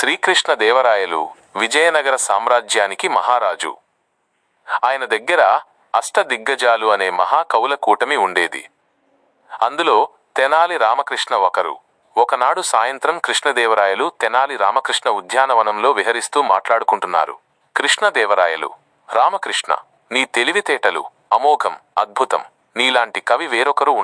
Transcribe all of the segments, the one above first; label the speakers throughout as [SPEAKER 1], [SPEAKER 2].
[SPEAKER 1] శ్రీకృష్ణదేవరాయలు విజయనగర సామ్రాజ్యానికి మహారాజు. ఆయన దగ్గర అష్టదిగ్గజాలు అనే మహాకవుల కూటమి ఉండేది. అందులో తెనాలి రామకృష్ణ ఒకరు. ఒకనాడు సాయంత్రం కృష్ణదేవరాయలు తెనాలి రామకృష్ణ ఉద్యానవనంలో విహరిస్తూ మాట్లాడుకుంటున్నారు. కృష్ణదేవరాయలు: రామకృష్ణ, నీ తెలివితేటలు అమోఘం, అద్భుతం. నీలాంటి కవి వేరొకరు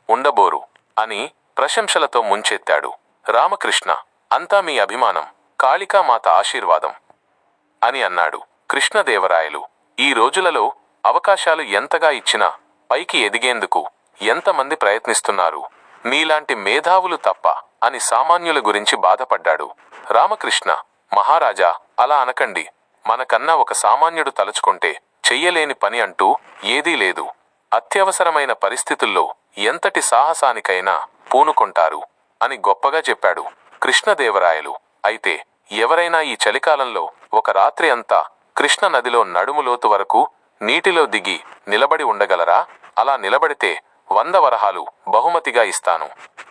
[SPEAKER 1] ఉండబోరు అని ప్రశంసలతో ముంచెత్తాడు. రామకృష్ణ: అంతా మీ అభిమానం, కాళికామాత ఆశీర్వాదం అని అన్నాడు. కృష్ణదేవరాయలు: ఈ రోజులలో అవకాశాలు ఎంతగా ఇచ్చినా పైకి ఎదిగేందుకు ఎంతమంది ప్రయత్నిస్తున్నారు, నీలాంటి మేధావులు తప్ప అని సామాన్యుల గురించి బాధపడ్డాడు. రామకృష్ణ: మహారాజా, అలా అనకండి. మనకన్నా ఒక సామాన్యుడు తలుచుకుంటే చెయ్యలేని పని అంటూ ఏదీ లేదు. అత్యవసరమైన పరిస్థితుల్లో ఎంతటి సాహసానికైనా పూనుకొంటారు అని గొప్పగా చెప్పాడు. కృష్ణదేవరాయలు: అయితే ఎవరైనా ఈ చలికాలంలో ఒక రాత్రి అంతా కృష్ణ నదిలో నడుములోతు వరకు నీటిలో దిగి నిలబడి ఉండగలరా? అలా నిలబడితే 100 వరహాలు బహుమతిగా ఇస్తాను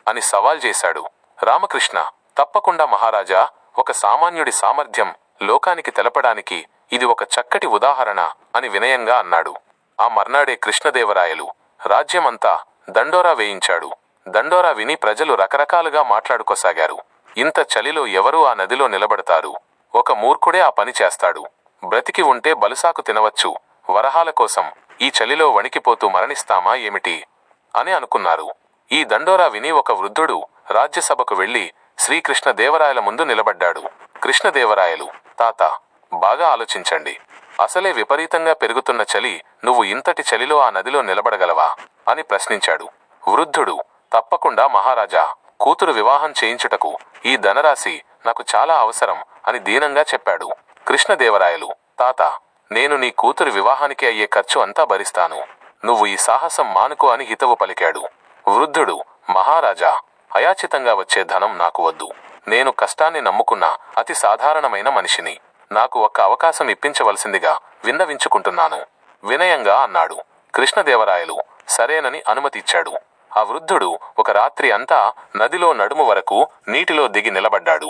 [SPEAKER 1] అని సవాల్ చేశాడు. రామకృష్ణ: తప్పకుండా మహారాజా, ఒక సామాన్యుడి సామర్థ్యం లోకానికి తెలపడానికి ఇది ఒక చక్కటి ఉదాహరణ అని వినయంగా అన్నాడు. ఆ మర్నాడే కృష్ణదేవరాయలు రాజ్యమంతా దండోరా వేయించాడు. దండోరా విని ప్రజలు రకరకాలుగా మాట్లాడుకోసాగారు. ఇంత చలిలో ఎవరూ ఆ నదిలో నిలబడతారు? ఒక మూర్ఖుడే ఆ పని చేస్తాడు. బ్రతికి ఉంటే బలుసాకు తినవచ్చు, వరహాల కోసం ఈ చలిలో వణికిపోతూ మరణిస్తామా ఏమిటి అని అనుకున్నారు. ఈ దండోరా విని ఒక వృద్ధుడు రాజ్యసభకు వెళ్లి శ్రీకృష్ణదేవరాయల ముందు నిలబడ్డాడు. కృష్ణదేవరాయలు: తాత, బాగా ఆలోచించండి. అసలే విపరీతంగా పెరుగుతున్న చలి, నువ్వు ఇంతటి చలిలో ఆ నదిలో నిలబడగలవా అని ప్రశ్నించాడు. వృద్ధుడు: తప్పకుండా మహారాజా, కూతురు వివాహం చేయించుటకు ఈ ధనరాశి నాకు చాలా అవసరం అని దీనంగా చెప్పాడు. కృష్ణదేవరాయలు: తాత, నేను నీ కూతురు వివాహానికి అయ్యే ఖర్చు అంతా భరిస్తాను. నువ్వు ఈ సాహసం మానుకో అని హితవు పలికాడు. వృద్ధుడు: మహారాజా, అయాచితంగా వచ్చే ధనం నాకు వద్దు. నేను కష్టాన్ని నమ్ముకున్న అతి సాధారణమైన మనిషిని. నాకు ఒక్క అవకాశం ఇప్పించవలసిందిగా విన్నవించుకుంటున్నాను వినయంగా అన్నాడు. కృష్ణదేవరాయలు సరేనని అనుమతిచ్చాడు. ఆ వృద్ధుడు ఒక రాత్రి అంతా నదిలో నడుము వరకు నీటిలో దిగి నిలబడ్డాడు.